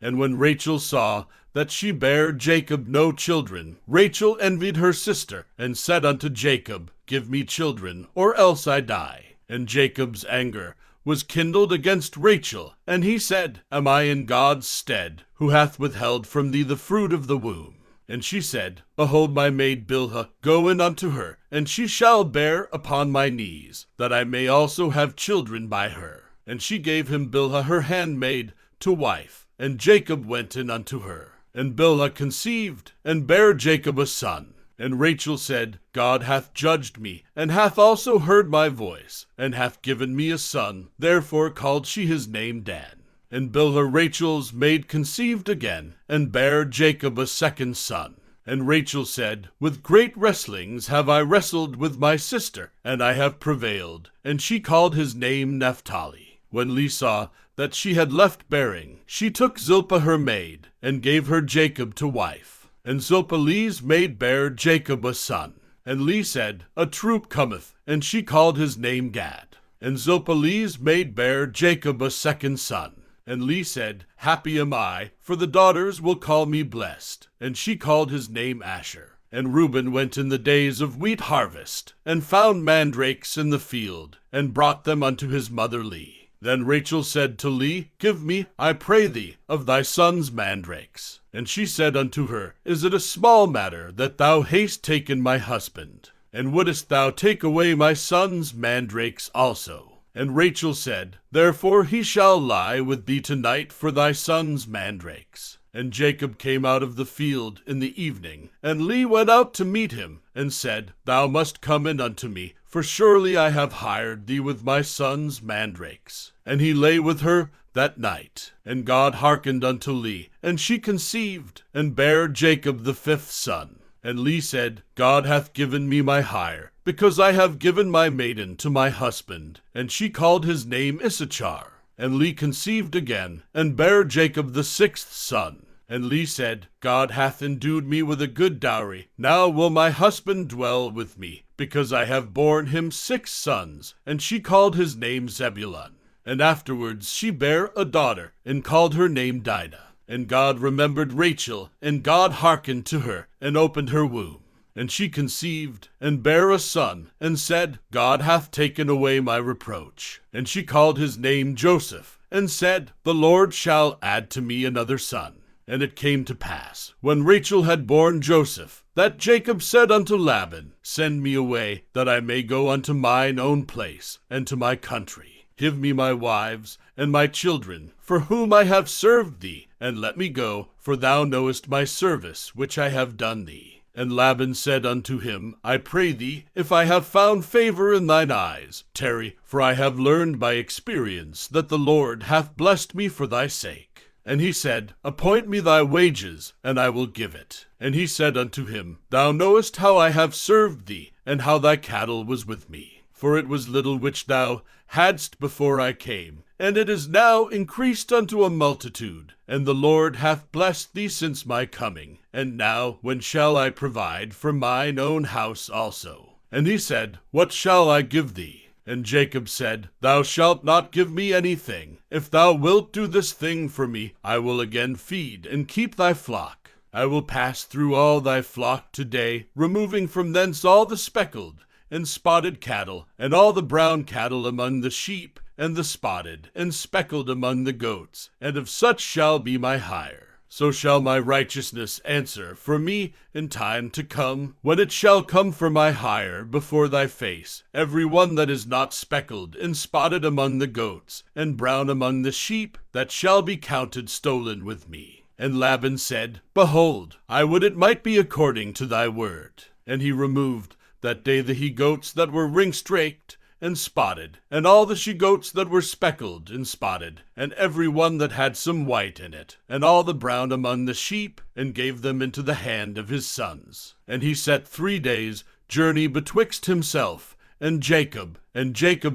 And when Rachel saw that she bare Jacob no children, Rachel envied her sister, and said unto Jacob, Give me children, or else I die. And Jacob's anger was kindled against Rachel, and he said, Am I in God's stead, who hath withheld from thee the fruit of the womb? And she said, Behold, my maid Bilhah, go in unto her, and she shall bear upon my knees, that I may also have children by her. And she gave him Bilhah her handmaid to wife, and Jacob went in unto her. And Bilhah conceived, and bare Jacob a son. And Rachel said, God hath judged me, and hath also heard my voice, and hath given me a son. Therefore called she his name Dan. And Bilhah Rachel's maid conceived again, and bare Jacob a second son. And Rachel said, With great wrestlings have I wrestled with my sister, and I have prevailed. And she called his name Naphtali. When Leah saw that she had left bearing, she took Zilpah her maid, and gave her Jacob to wife. And Zilpah Leah's maid bare Jacob a son. And Leah said, A troop cometh, and she called his name Gad. And Zilpah Leah's maid bare Jacob a second son. And Leah said, Happy am I, for the daughters will call me blessed. And she called his name Asher. And Reuben went in the days of wheat harvest, and found mandrakes in the field, and brought them unto his mother Leah. Then Rachel said to Leah, Give me, I pray thee, of thy son's mandrakes. And she said unto her, Is it a small matter that thou hast taken my husband? And wouldest thou take away my son's mandrakes also? And Rachel said, Therefore he shall lie with thee tonight for thy son's mandrakes. And Jacob came out of the field in the evening, and Leah went out to meet him, and said, Thou must come in unto me, for surely I have hired thee with my son's mandrakes. And he lay with her that night. And God hearkened unto Leah, and she conceived, and bare Jacob the fifth son. And Leah said, God hath given me my hire, because I have given my maiden to my husband. And she called his name Issachar. And Leah conceived again, and bare Jacob the sixth son. And Leah said, God hath endued me with a good dowry. Now will my husband dwell with me, because I have borne him 6 sons. And she called his name Zebulun. And afterwards she bare a daughter, and called her name Dinah. And God remembered Rachel, and God hearkened to her, and opened her womb. And she conceived, and bare a son, and said, God hath taken away my reproach. And she called his name Joseph, and said, The Lord shall add to me another son. And it came to pass, when Rachel had borne Joseph, that Jacob said unto Laban, Send me away, that I may go unto mine own place, and to my country. Give me my wives, and my children, for whom I have served thee, and let me go, for thou knowest my service, which I have done thee. And Laban said unto him, I pray thee, if I have found favor in thine eyes, tarry, for I have learned by experience that the Lord hath blessed me for thy sake. And he said, Appoint me thy wages, and I will give it. And he said unto him, Thou knowest how I have served thee, and how thy cattle was with me. For it was little which thou hadst before I came, and it is now increased unto a multitude. And the Lord hath blessed thee since my coming. And now when shall I provide for mine own house also? And he said, What shall I give thee? And Jacob said, Thou shalt not give me anything. If thou wilt do this thing for me, I will again feed and keep thy flock. I will pass through all thy flock today, removing from thence all the speckled and spotted cattle, and all the brown cattle among the sheep, and the spotted and speckled among the goats, and of such shall be my hire. So shall my righteousness answer for me in time to come, when it shall come for my hire before thy face, every one that is not speckled and spotted among the goats, and brown among the sheep, that shall be counted stolen with me. And Laban said, Behold, I would it might be according to thy word. And he removed that day the he-goats that were ring-straked and spotted, and all the she-goats that were speckled and spotted, and every one that had some white in it, and all the brown among the sheep, and gave them into the hand of his sons. And he set 3 days' journey betwixt himself and Jacob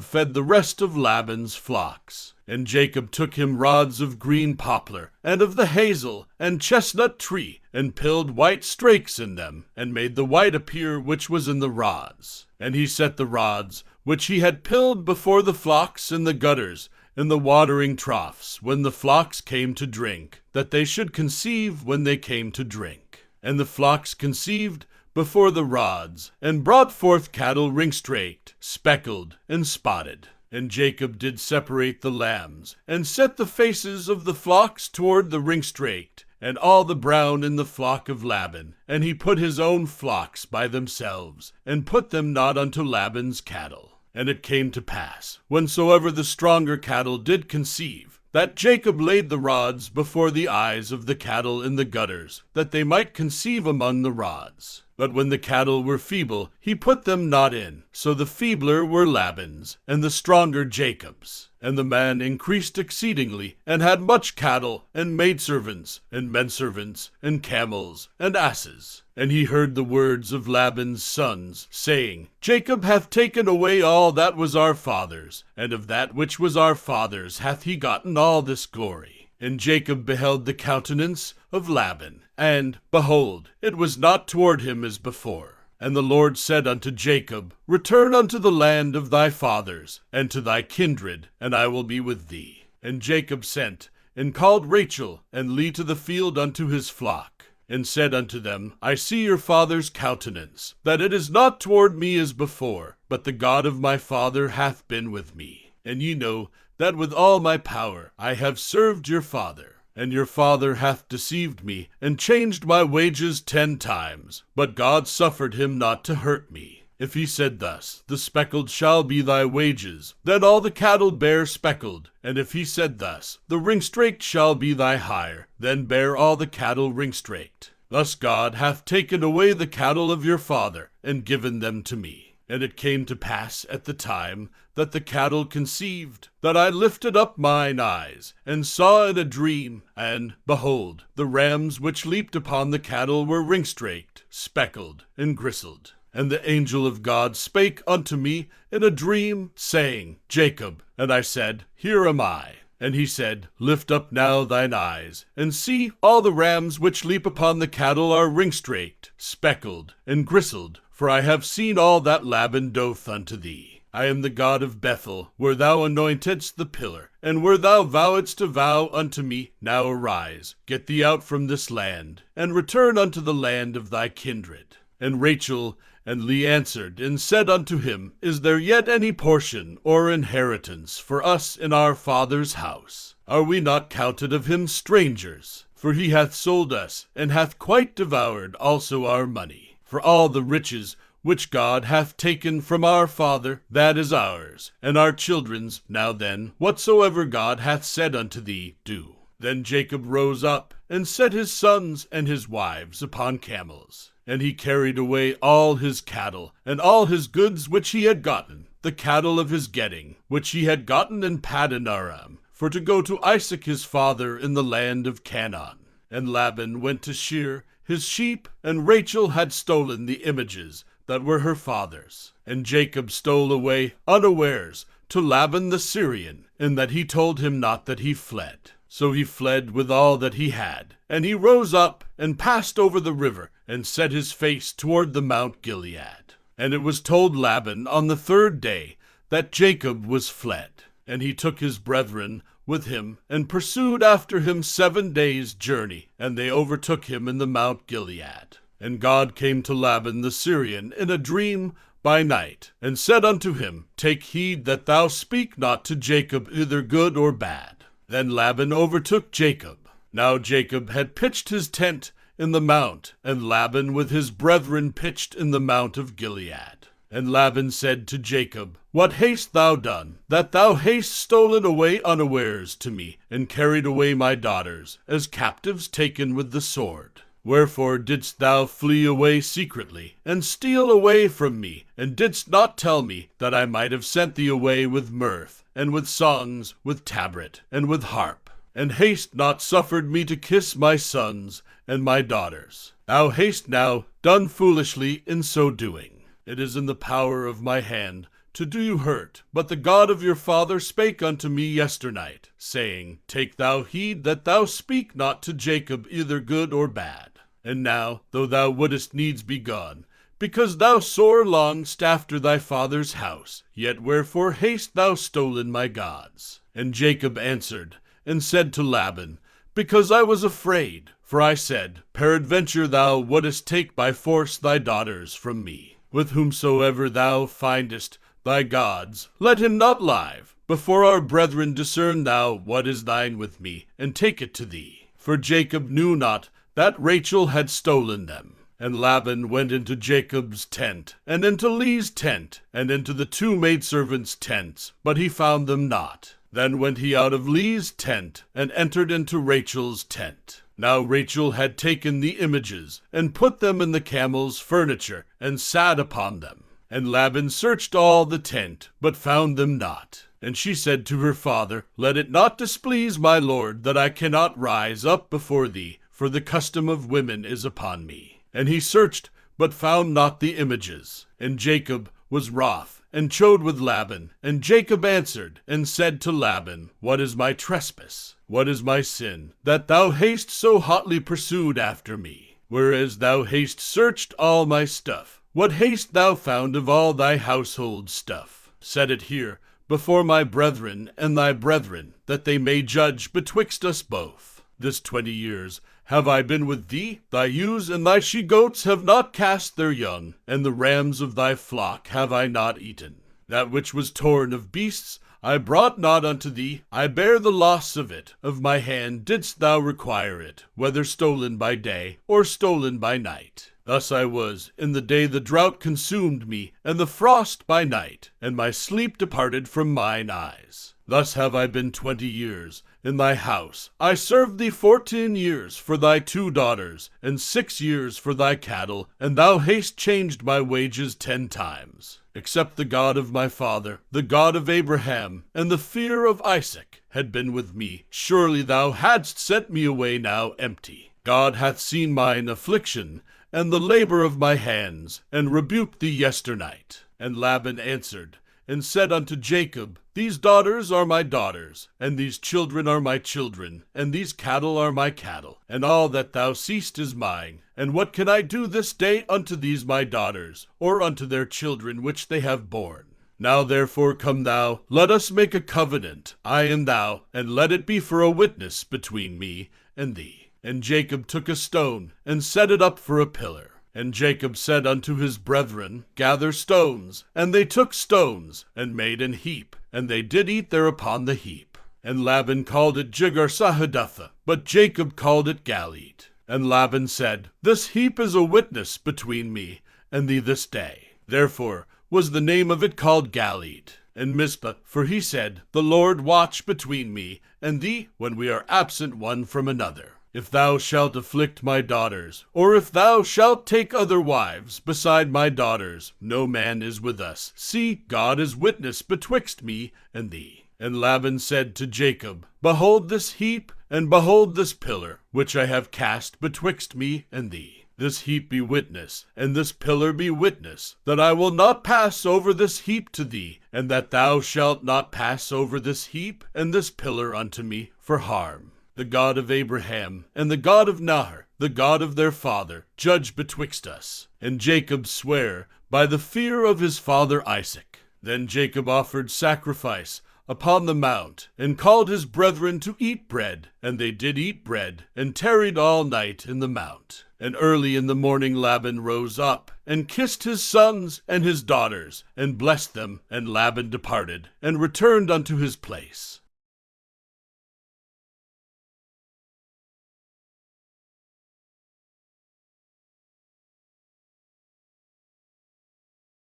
fed the rest of Laban's flocks. And Jacob took him rods of green poplar, and of the hazel and chestnut tree, and pilled white strakes in them, and made the white appear which was in the rods. And he set the rods which he had pilled before the flocks in the gutters, in the watering troughs when the flocks came to drink, that they should conceive when they came to drink. And the flocks conceived before the rods, and brought forth cattle ringstraked, speckled, and spotted. And Jacob did separate the lambs, and set the faces of the flocks toward the ringstraked, and all the brown in the flock of Laban. And he put his own flocks by themselves, and put them not unto Laban's cattle. And it came to pass, whensoever the stronger cattle did conceive, that Jacob laid the rods before the eyes of the cattle in the gutters, that they might conceive among the rods. But when the cattle were feeble, he put them not in. So the feebler were Laban's, and the stronger Jacob's. And the man increased exceedingly, and had much cattle, and maidservants, and menservants, and camels, and asses. And he heard the words of Laban's sons, saying, Jacob hath taken away all that was our father's, and of that which was our father's hath he gotten all this glory. And Jacob beheld the countenance of Laban, and, behold, it was not toward him as before. And the Lord said unto Jacob, Return unto the land of thy fathers, and to thy kindred, and I will be with thee. And Jacob sent, and called Rachel and Leah to the field unto his flock, and said unto them, I see your father's countenance, that it is not toward me as before, but the God of my father hath been with me. And ye know that with all my power I have served your father. And your father hath deceived me, and changed my wages 10 times. But God suffered him not to hurt me. If he said thus, The speckled shall be thy wages, then all the cattle bear speckled. And if he said thus, The ringstraked shall be thy hire, then bear all the cattle ringstraked. Thus God hath taken away the cattle of your father, and given them to me. And it came to pass at the time that the cattle conceived, that I lifted up mine eyes, and saw in a dream, and, behold, the rams which leaped upon the cattle were ringstraked, speckled, and gristled. And the angel of God spake unto me in a dream, saying, Jacob. And I said, Here am I. And he said, Lift up now thine eyes, and see, all the rams which leap upon the cattle are ringstraked, speckled, and gristled. For I have seen all that Laban doth unto thee. I am the God of Bethel, where thou anointedst the pillar, and where thou vowedst a vow unto me. Now arise, get thee out from this land, and return unto the land of thy kindred. And Rachel and Leah answered, and said unto him, Is there yet any portion or inheritance for us in our father's house? Are we not counted of him strangers? For he hath sold us, and hath quite devoured also our money. For all the riches which God hath taken from our father, that is ours, and our children's. Now then, whatsoever God hath said unto thee, do. Then Jacob rose up, and set his sons and his wives upon camels. And he carried away all his cattle, and all his goods which he had gotten, the cattle of his getting, which he had gotten in Paddan Aram, for to go to Isaac his father in the land of Canaan. And Laban went to shear his sheep, and Rachel had stolen the images that were her father's. And Jacob stole away unawares to Laban the Syrian, in that he told him not that he fled. So he fled with all that he had. And he rose up, and passed over the river, and set his face toward the Mount Gilead. And it was told Laban on the 3rd day that Jacob was fled. And he took his brethren with him, and pursued after him 7 days' journey, and they overtook him in the Mount Gilead. And God came to Laban the Syrian in a dream by night, and said unto him, Take heed that thou speak not to Jacob either good or bad. Then Laban overtook Jacob. Now Jacob had pitched his tent in the mount, and Laban with his brethren pitched in the mount of Gilead. And Laban said to Jacob, What hast thou done, that thou hast stolen away unawares to me, and carried away my daughters, as captives taken with the sword? Wherefore didst thou flee away secretly, and steal away from me, and didst not tell me, that I might have sent thee away with mirth, and with songs, with tabret, and with harp? And hast not suffered me to kiss my sons and my daughters? Thou hast now done foolishly in so doing. It is in the power of my hand to do you hurt. But the God of your father spake unto me yesternight, saying, Take thou heed that thou speak not to Jacob either good or bad. And now, though thou wouldest needs be gone, because thou sore longedst after thy father's house, yet wherefore hast thou stolen my gods? And Jacob answered, and said to Laban, Because I was afraid, for I said, Peradventure thou wouldest take by force thy daughters from me. With whomsoever thou findest thy gods, let him not live. Before our brethren discern thou what is thine with me, and take it to thee. For Jacob knew not that Rachel had stolen them. And Laban went into Jacob's tent, and into Leah's tent, and into the two maidservants' tents, but he found them not. Then went he out of Leah's tent, and entered into Rachel's tent. Now Rachel had taken the images, and put them in the camel's furniture, and sat upon them. And Laban searched all the tent, but found them not. And she said to her father, Let it not displease my lord, that I cannot rise up before thee, for the custom of women is upon me. And he searched, but found not the images. And Jacob was wroth, and chode with Laban. And Jacob answered, and said to Laban, What is my trespass? What is my sin, that thou hast so hotly pursued after me? Whereas thou hast searched all my stuff. What hast thou found of all thy household stuff? Set it here before my brethren and thy brethren, that they may judge betwixt us both. This 20 years have I been with thee, thy ewes and thy she-goats have not cast their young, and the rams of thy flock have I not eaten. That which was torn of beasts I brought not unto thee, I bear the loss of it, of my hand didst thou require it, whether stolen by day or stolen by night. Thus I was, in the day the drought consumed me, and the frost by night, and my sleep departed from mine eyes. Thus have I been 20 years in thy house. I served thee 14 years for thy 2 daughters, and 6 years for thy cattle, and thou hast changed my wages 10 times. Except the God of my father, the God of Abraham, and the fear of Isaac had been with me, surely thou hadst sent me away now empty. God hath seen mine affliction, and the labor of my hands, and rebuked thee yesternight. And Laban answered, and said unto Jacob, These daughters are my daughters, and these children are my children, and these cattle are my cattle, and all that thou seest is mine. And what can I do this day unto these my daughters, or unto their children which they have borne? Now therefore come thou, let us make a covenant, I and thou, and let it be for a witness between me and thee. And Jacob took a stone, and set it up for a pillar. And Jacob said unto his brethren, Gather stones. And they took stones, and made an heap, and they did eat thereupon the heap. And Laban called it Jegar-sahadutha, but Jacob called it Galeed. And Laban said, This heap is a witness between me and thee this day. Therefore was the name of it called Galeed. And Mizpah, for he said, The Lord watch between me and thee when we are absent one from another. If thou shalt afflict my daughters, or if thou shalt take other wives beside my daughters, no man is with us. See, God is witness betwixt me and thee. And Laban said to Jacob, Behold this heap, and behold this pillar, which I have cast betwixt me and thee. This heap be witness, and this pillar be witness, that I will not pass over this heap to thee, and that thou shalt not pass over this heap and this pillar unto me for harm. The God of Abraham, and the God of Nahor, the God of their father, judge betwixt us. And Jacob sware by the fear of his father Isaac. Then Jacob offered sacrifice upon the mount, and called his brethren to eat bread. And they did eat bread, and tarried all night in the mount. And early in the morning Laban rose up, and kissed his sons and his daughters, and blessed them. And Laban departed, and returned unto his place.